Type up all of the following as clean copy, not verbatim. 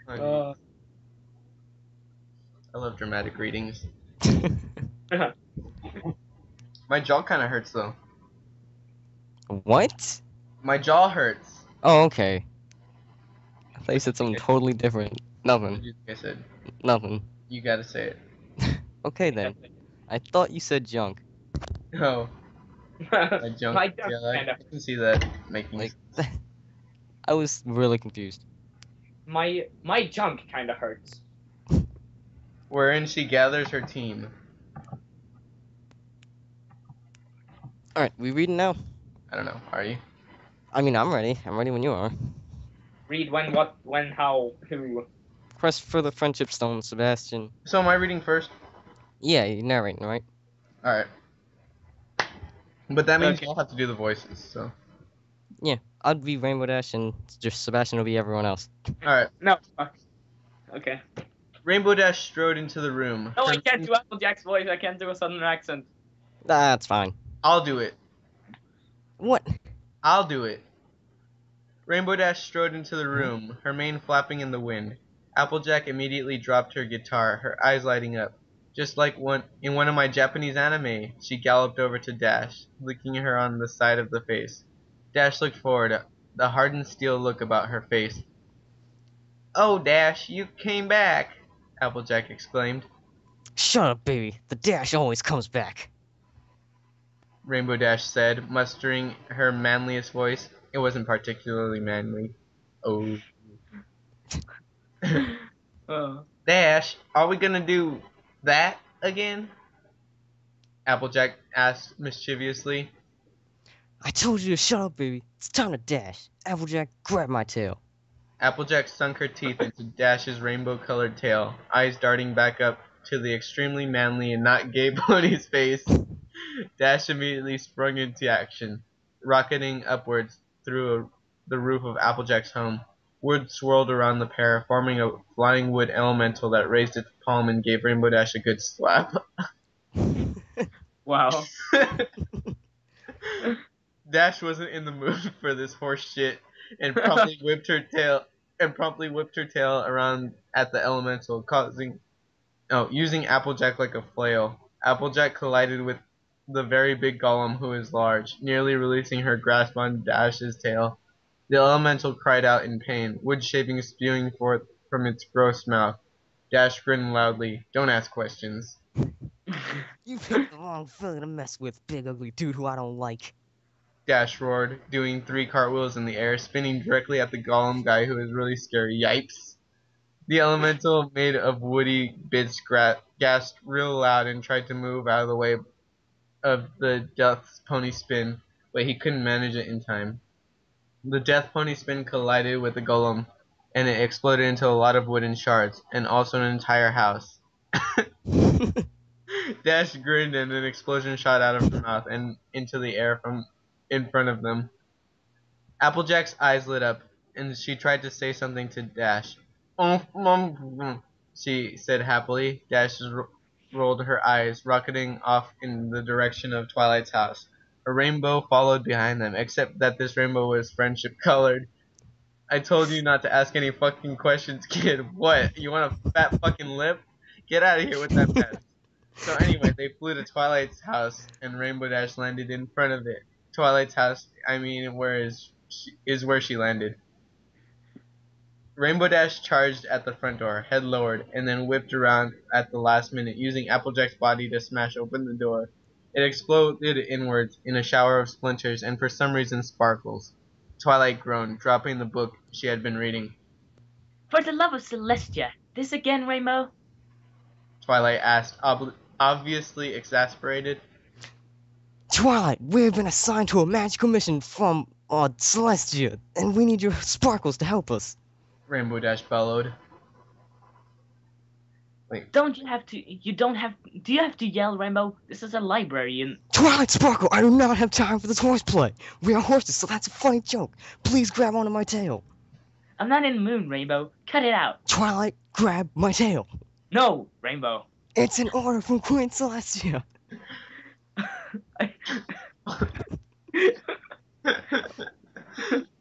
Uh, I love dramatic readings. My jaw kind of hurts though. What? My jaw hurts. Oh, okay. I thought you What do said you something think totally different. what do Nothing. you think I said? Nothing. You gotta say it. Okay then. I thought you said junk. Oh, my junk. my junk Yeah, I kind of can see that making Like, sense. I was really confused. my junk kind of hurts. Wherein she gathers her team. Alright, we reading now? I don't know. Are you? I mean, I'm ready. I'm ready when you are. Read when, what, when, how, who. Quest for the Friendship Stone, Sebastian. So am I reading first? Yeah, you're narrating, right? All right. But that means Okay. you'll have to do the voices. So. Yeah, I'd be Rainbow Dash and just Sebastian will be everyone else. All right. No. Okay. Rainbow Dash strode into the room. No, I can't do Applejack's voice. I can't do a southern accent. That's fine. I'll do it. What? I'll do it. Rainbow Dash strode into the room, her mane flapping in the wind. Applejack immediately dropped her guitar, her eyes lighting up. Just like in one of my Japanese anime, she galloped over to Dash, licking her on the side of the face. Dash looked forward, the hardened steel look about her face. "Oh, Dash, you came back!" Applejack exclaimed. Shut up, baby. The Dash always comes back. Rainbow Dash said, mustering her manliest voice. It wasn't particularly manly. Oh. Dash, are we gonna do that again? Applejack asked mischievously. I told you to shut up, baby. It's time to dash. Applejack, grab my tail. Applejack sunk her teeth into Dash's rainbow-colored tail, eyes darting back up to the extremely manly and not gay pony's face. Dash immediately sprung into action, rocketing upwards through the roof of Applejack's home. Wood swirled around the pair, forming a flying wood elemental that raised its palm and gave Rainbow Dash a good slap. Wow. Dash wasn't in the mood for this horse shit and promptly whipped her tail around at the elemental, using Applejack like a flail. Applejack collided with the very big golem who is large, nearly releasing her grasp on Dash's tail. The elemental cried out in pain, wood shavings spewing forth from its gross mouth. Dash grinned loudly. Don't ask questions. You picked the wrong fella to mess with, big ugly dude who I don't like. Dash roared, doing 3 cartwheels in the air, spinning directly at the golem guy who was really scary. Yipes. The elemental made of woody bits gasped real loud and tried to move out of the way of the Death's pony spin, but he couldn't manage it in time. The Death pony spin collided with the golem, and it exploded into a lot of wooden shards, and also an entire house. Dash grinned and an explosion shot out of her mouth and into the air from in front of them. Applejack's eyes lit up, and she tried to say something to Dash. She said happily. Dash rolled her eyes, rocketing off in the direction of Twilight's house. A rainbow followed behind them, except that this rainbow was friendship colored. I told you not to ask any fucking questions, kid. What? You want a fat fucking lip? Get out of here with that mess. So anyway, they flew to Twilight's house, and Rainbow Dash landed in front of it. Twilight's house, I mean, is where she landed. Rainbow Dash charged at the front door, head lowered, and then whipped around at the last minute, using Applejack's body to smash open the door. It exploded inwards in a shower of splinters and for some reason sparkles. Twilight groaned, dropping the book she had been reading. For the love of Celestia, this again, Rainbow? Twilight asked, obviously exasperated. Twilight, we've been assigned to a magical mission from Celestia, and we need your sparkles to help us. Rainbow Dash bellowed. Wait. Do you have to yell, Rainbow? This is a library and... Twilight Sparkle, I do not have time for this horseplay. We are horses, so that's a funny joke. Please grab onto my tail. I'm not in the mood, Rainbow. Cut it out. Twilight, grab my tail. No, Rainbow. It's an order from Queen Celestia.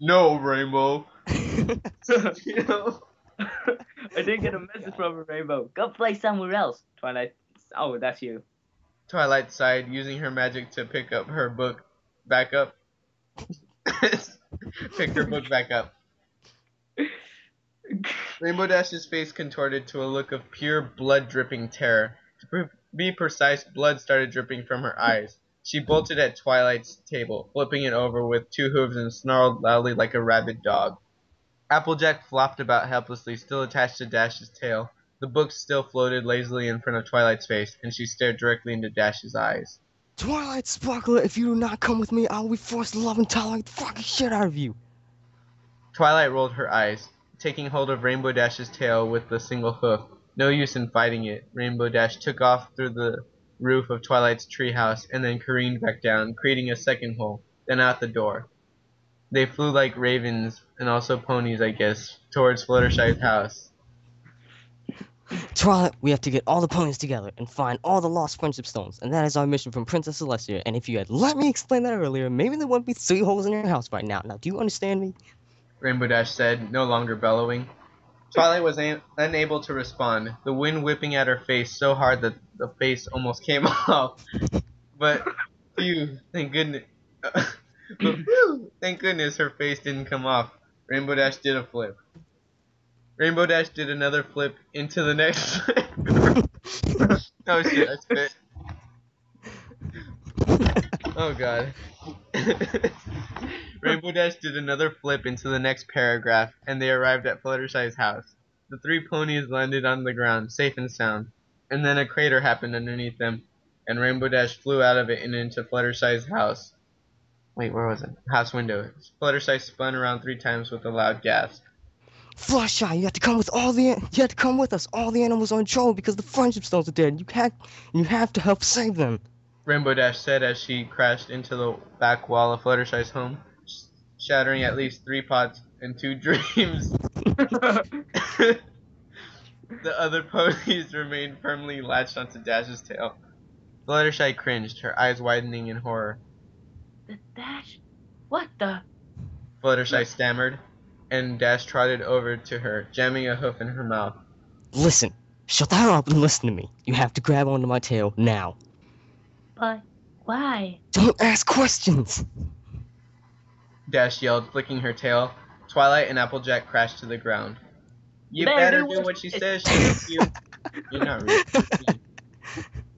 No, Rainbow. I didn't get a message from Rainbow. Go play somewhere else. Twilight. Oh, that's you. Twilight sighed, using her magic to pick up her book back up. Pick her book back up. Rainbow Dash's face contorted to a look of pure blood-dripping terror. To be precise, blood started dripping from her eyes. She bolted at Twilight's table, flipping it over with two hooves and snarled loudly like a rabid dog. Applejack flopped about helplessly, still attached to Dash's tail. The book still floated lazily in front of Twilight's face, and she stared directly into Dash's eyes. Twilight Sparkler, if you do not come with me, I will be forced to love and tolerate the fucking shit out of you. Twilight rolled her eyes, taking hold of Rainbow Dash's tail with a single hoof. No use in fighting it. Rainbow Dash took off through the roof of Twilight's treehouse and then careened back down, creating a second hole, then out the door. They flew like ravens, and also ponies, I guess, towards Fluttershy's house. Twilight, we have to get all the ponies together and find all the lost friendship stones, and that is our mission from Princess Celestia. And if you had let me explain that earlier, maybe there wouldn't be 3 holes in your house right now. Now, do you understand me? Rainbow Dash said, no longer bellowing. Twilight was unable to respond, the wind whipping at her face so hard that the face almost came off. But phew, thank goodness. Thank goodness her face didn't come off. Rainbow Dash did a flip. Rainbow Dash did another flip into the next. Oh shit, I spit. Oh god. Rainbow Dash did another flip into the next paragraph, and they arrived at Fluttershy's house. The 3 ponies landed on the ground, safe and sound, and then a crater happened underneath them, and Rainbow Dash flew out of it and into Fluttershy's house. Wait, where was it? House window. Fluttershy spun around 3 times with a loud gasp. Fluttershy, you have to come with us. All the animals are in trouble because the friendship stones are dead. You have to help save them. Rainbow Dash said as she crashed into the back wall of Fluttershy's home, shattering at least 3 pots and 2 dreams. The other ponies remained firmly latched onto Dash's tail. Fluttershy cringed, her eyes widening in horror. The Dash? What the? Fluttershy stammered, and Dash trotted over to her, jamming a hoof in her mouth. Listen, shut that up and listen to me. You have to grab onto my tail now. But why? Don't ask questions. Dash yelled, flicking her tail. Twilight and Applejack crashed to the ground. You better do what she says, Sugar Cube. You're not really.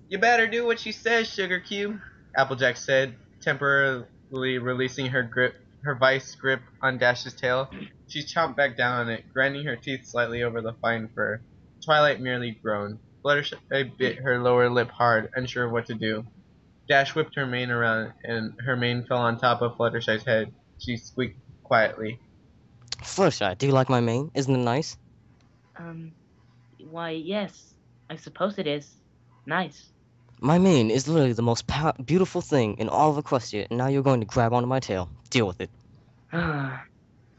You better do what she says, Sugar Cube. Applejack said, temporarily releasing her vice grip on Dash's tail. She chomped back down on it, grinding her teeth slightly over the fine fur. Twilight merely groaned. Fluttershy bit her lower lip hard, unsure of what to do. Dash whipped her mane around, and her mane fell on top of Fluttershy's head. She squeaked quietly. Fluttershy, do you like my mane? Isn't it nice? Why, yes. I suppose it is. Nice. My mane is literally the most beautiful thing in all of Equestria, and now you're going to grab onto my tail. Deal with it.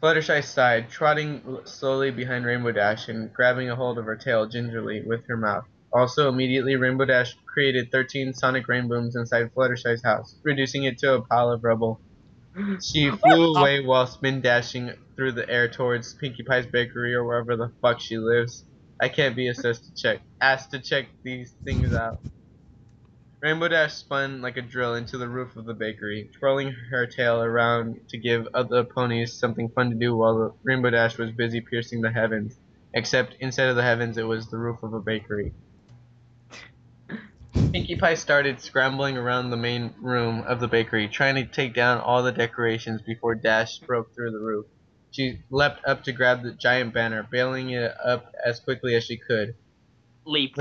Fluttershy sighed, trotting slowly behind Rainbow Dash and grabbing a hold of her tail gingerly with her mouth. Also, immediately, Rainbow Dash created 13 sonic rainbooms inside Fluttershy's house, reducing it to a pile of rubble. She flew away while spin dashing through the air towards Pinkie Pie's bakery or wherever the fuck she lives. I can't be asked to check these things out. Rainbow Dash spun like a drill into the roof of the bakery, twirling her tail around to give other ponies something fun to do while Rainbow Dash was busy piercing the heavens. Except instead of the heavens, it was the roof of a bakery. Pinkie Pie started scrambling around the main room of the bakery, trying to take down all the decorations before Dash broke through the roof. She leapt up to grab the giant banner, bailing it up as quickly as she could. Leaped.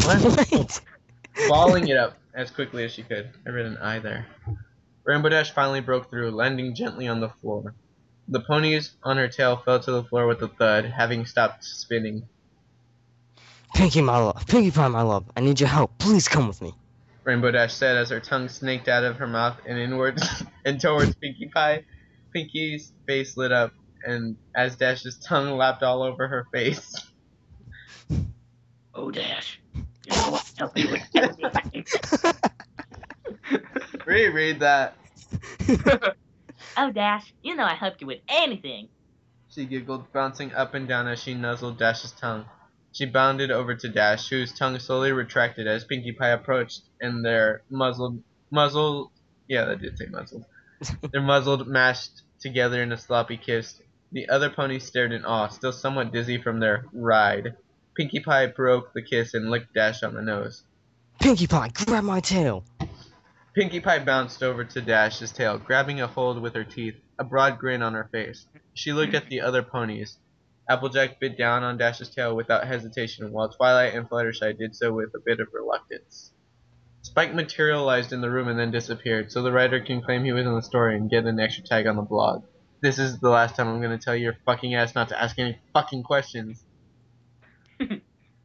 What? Balling it up as quickly as she could. I read an I there. Rainbow Dash finally broke through, landing gently on the floor. The ponies on her tail fell to the floor with a thud, having stopped spinning. Pinkie Pie, my love, I need your help. Please come with me. Rainbow Dash said as her tongue snaked out of her mouth and inwards and towards Pinkie Pie. Pinkie's face lit up, and as Dash's tongue lapped all over her face. Oh, Dash. You know what? Help me with everything. Reread that. Oh, Dash. You know I helped you with anything. She giggled, bouncing up and down as she nuzzled Dash's tongue. She bounded over to Dash, whose tongue slowly retracted as Pinkie Pie approached, and their yeah, that did say muzzled. Their muzzled mashed together in a sloppy kiss. The other ponies stared in awe, still somewhat dizzy from their ride. Pinkie Pie broke the kiss and licked Dash on the nose. Pinkie Pie, grab my tail! Pinkie Pie bounced over to Dash's tail, grabbing a hold with her teeth, a broad grin on her face. She looked at the other ponies. Applejack bit down on Dash's tail without hesitation, while Twilight and Fluttershy did so with a bit of reluctance. Spike materialized in the room and then disappeared, so the writer can claim he was in the story and get an extra tag on the blog. This is the last time I'm going to tell your fucking ass not to ask any fucking questions.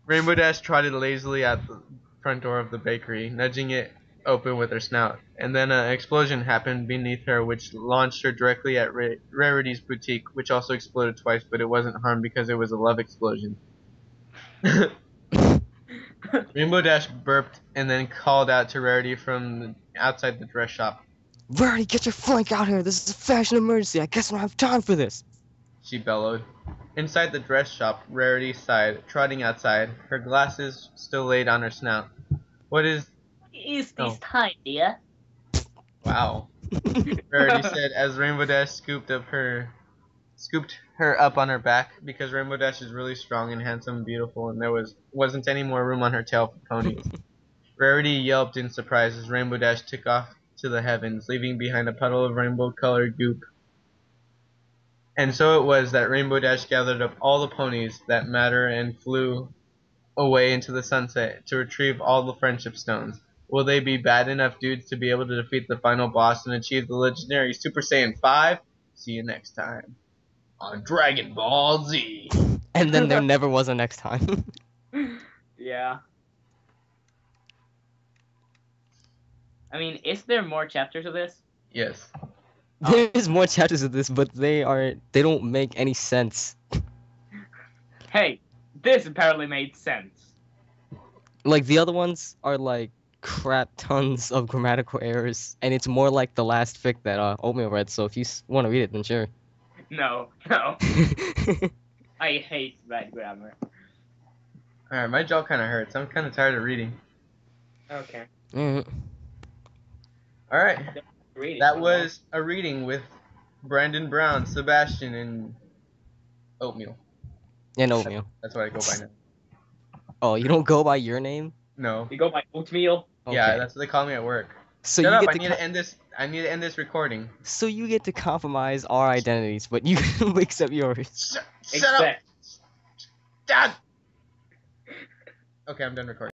Rainbow Dash trotted lazily at the front door of the bakery, nudging it open with her snout, and then an explosion happened beneath her which launched her directly at Rarity's boutique, which also exploded twice, but it wasn't harmed because it was a love explosion. Rainbow Dash burped and then called out to Rarity from outside the dress shop. Rarity, get your flank out here! This is a fashion emergency! I guess I don't have time for this! She bellowed. Inside the dress shop, Rarity sighed, trotting outside, her glasses still laid on her snout. What is Is this Oh. time, dear? Wow. Rarity said as Rainbow Dash scooped her up on her back, because Rainbow Dash is really strong and handsome and beautiful, and there wasn't any more room on her tail for ponies. Rarity yelped in surprise as Rainbow Dash took off to the heavens, leaving behind a puddle of rainbow-colored goop. And so it was that Rainbow Dash gathered up all the ponies that matter and flew away into the sunset to retrieve all the friendship stones. Will they be bad enough dudes to be able to defeat the final boss and achieve the legendary Super Saiyan 5? See you next time on Dragon Ball Z. And then there never was a next time. Yeah. I mean, is there more chapters of this? Yes. There's more chapters of this, but they don't make any sense. Hey, this apparently made sense. Like, the other ones are like crap tons of grammatical errors, and it's more like the last fic that Oatmeal read, so if you want to read it, then sure. No. I hate bad grammar. Alright, my jaw kind of hurts. I'm kind of tired of reading. Okay. Mm. Alright, Read it. that was a reading with Brandon Brown, Sebastian, and Oatmeal. And Oatmeal. That's what I go by now. Oh, you don't go by your name? No. You go by Oatmeal. Yeah, Okay. that's what they call me at work. So Shut you up, get I to need to end this. I need to end this recording. So you get to compromise our identities, but you mix up yours. Shut up! Except. Dad! Okay, I'm done recording.